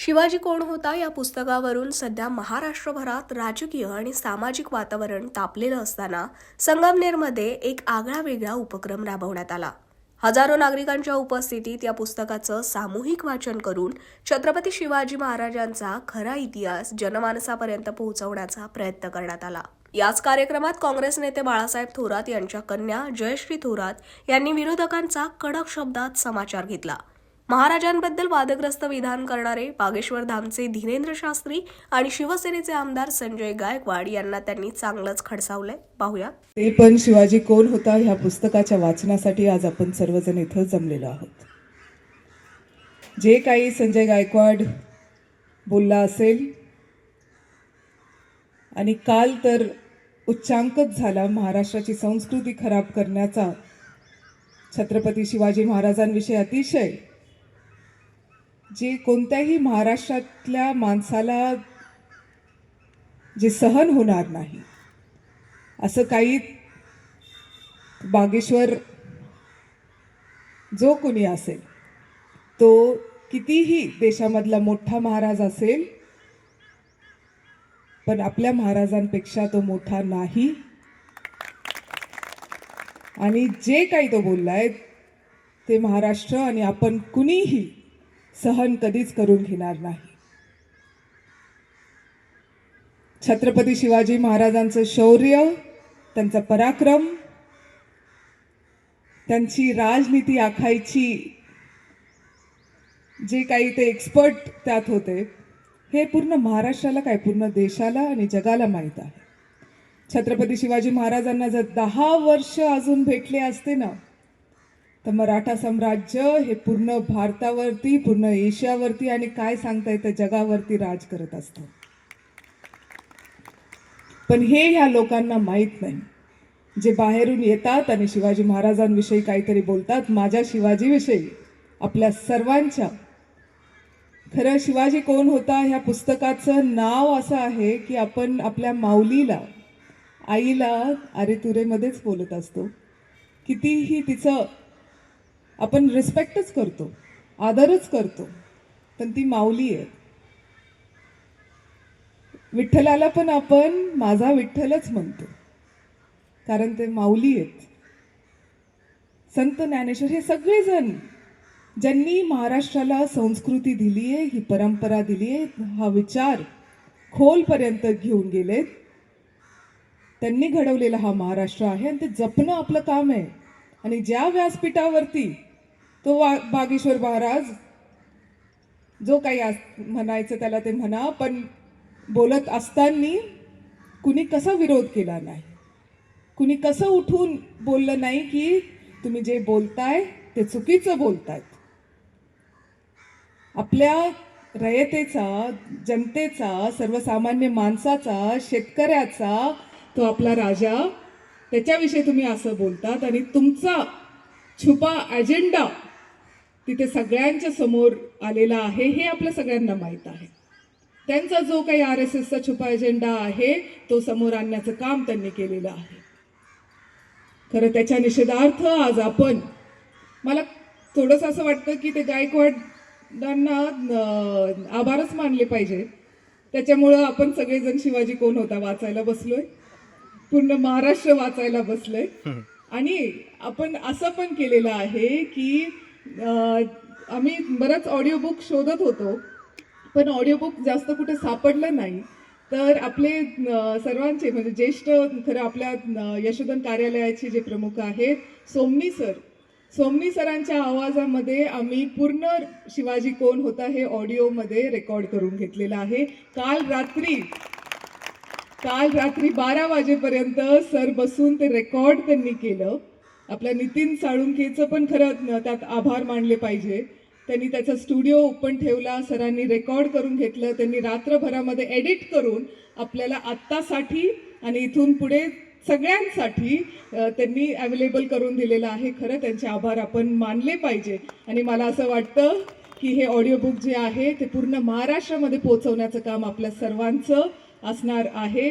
शिवाजी कोण होता या पुस्तकावरून सध्या महाराष्ट्रभरात राजकीय आणि सामाजिक वातावरण तापलेलं असताना संगमनेरमध्ये एक आगळावेगळा उपक्रम राबवण्यात आला. हजारो नागरिकांच्या उपस्थितीत या पुस्तकाचं सामूहिक वाचन करून छत्रपती शिवाजी महाराजांचा खरा इतिहास जनमानसापर्यंत पोहोचवण्याचा प्रयत्न करण्यात आला. याच कार्यक्रमात काँग्रेस नेते बाळासाहेब थोरात यांच्या कन्या जयश्री थोरात यांनी विरोधकांचा कडक शब्दात समाचार घेतला. महाराजांबद्दल वादग्रस्त विधान करणारे बागेश्वर धामचे धीरेंद्र शास्त्री आणि शिवसेनेचे आमदार संजय गायकवाड यांना त्यांनी चांगलंच खडसावलंय. पाहूया. ते पण शिवाजी कोण होता ह्या पुस्तकाच्या वाचनासाठी आज आपण सर्वजण इथं जमलेलो आहोत. जे काही संजय गायकवाड बोलला असेल आणि काल तर उच्चांकच झाला महाराष्ट्राची संस्कृती खराब करण्याचा, छत्रपती शिवाजी महाराजांविषयी अतिशय जे कोणत्याही महाराष्ट्रातल्या माणसाला जे सहन होणार नाही असं काही बागेश्वर जो कोणी असेल तो कितीही देशामधला मोठा महाराज असेल पण आपल्या महाराजांपेक्षा तो मोठा नाही. आणि जे काही तो बोललाय ते महाराष्ट्र आणि आपण कुणीही सहन कधीच करून घेणार नाही. छत्रपती शिवाजी महाराजांचं शौर्य, त्यांचा पराक्रम, त्यांची राजनीती आखायची जे काही ते एक्सपर्ट त्यात होते हे पूर्ण महाराष्ट्राला काय पूर्ण देशाला आणि जगाला माहीत आहे. छत्रपती शिवाजी महाराजांना जर 10 वर्ष अजून भेटले असते ना तर मराठा साम्राज्य हे पूर्ण भारतावरती, पूर्ण एशियावरती आणि काय सांगता येतं जगावरती राज करत असतं. पण हे ह्या लोकांना माहीत नाही, जे बाहेरून येतात आणि शिवाजी महाराजांविषयी काहीतरी बोलतात. माझ्या शिवाजीविषयी आपल्या सर्वांच्या खरं शिवाजी कोण होता ह्या पुस्तकाचं नाव असं आहे की आपण आपल्या माऊलीला, आईला अरेतुरेमध्येच बोलत असतो. कितीही तिचं आपण रिस्पेक्टच करतो, आदरच करतो, पण ती माऊली आहे. विठ्ठलाला पण आपण माझा विठ्ठलच म्हणतो कारण ते माऊली आहेत. संत ज्ञानेश्वर हे सगळेजण ज्यांनी महाराष्ट्राला संस्कृती दिली आहे, ही परंपरा दिली आहे, हा विचार खोलपर्यंत घेऊन गेलेत, त्यांनी घडवलेला हा महाराष्ट्र आहे आणि ते जपणं आपलं काम आहे. आणि ज्या व्यासपीठावरती तो बागेश्वर महाराज जो काही म्हणायचं त्याला ते म्हणा, पण बोलत असताना कुणी कसा विरोध केला नाही, कुणी कसं उठून बोललं नाही की तुम्ही जे बोलताय ते चुकीचं बोलतायत. आपल्या रयतेचा, जनतेचा, सर्वसामान्य माणसाचा, शेतकऱ्याचा तो आपला राजा, त्याच्याविषयी तुम्ही असं बोलतात आणि तुमचा छुपा अजेंडा तिथे सगळ्यांच्या समोर आलेला आहे हे आपल्या सगळ्यांना माहीत आहे. त्यांचा जो काही RSSचा छुपा अजेंडा आहे तो समोर आणण्याचं काम त्यांनी केलेलं आहे. खरं त्याच्या निषेधार्थ आज आपण, मला थोडंसं असं वाटतं की ते गायकवाडांना आभारच मानले पाहिजे. त्याच्यामुळं आपण सगळेजण शिवाजी कोण होता वाचायला बसलोय, पूर्ण महाराष्ट्र वाचायला बसलंय. आणि आपण असं पण केलेलं आहे की आम्ही बरंच ऑडिओ बुक शोधत होतो पण ऑडिओ बुक जास्त कुठे सापडलं नाही. तर आपले सर्वांचे म्हणजे ज्येष्ठ खरं आपल्या यशोधन कार्यालयाचे जे प्रमुख आहेत सोमनी सरांच्या आवाजामध्ये आम्ही पूर्ण शिवाजी कोण होता हे ऑडिओमध्ये रेकॉर्ड करून घेतलेलं आहे. काल रात्री 12 वाजेपर्यंत सर बसून ते रेकॉर्ड त्यांनी केलं. आपल्या नितीन साळुंखेचं पण खरं त्यात आभार मानले पाहिजे. त्यांनी त्याचा स्टुडिओ ओपन ठेवला, सरांनी रेकॉर्ड करून घेतलं, त्यांनी रात्रभरामध्ये एडिट करून आपल्याला आत्तासाठी आणि इथून पुढे सगळ्यांसाठी त्यांनी अवेलेबल करून दिलेलं आहे. खरं त्यांचे आभार आपण मानले पाहिजे. आणि मला असं वाटतं की हे ऑडिओ बुक जे आहे ते पूर्ण महाराष्ट्रामध्ये पोहोचवण्याचं काम आपल्या सर्वांचं असणार आहे.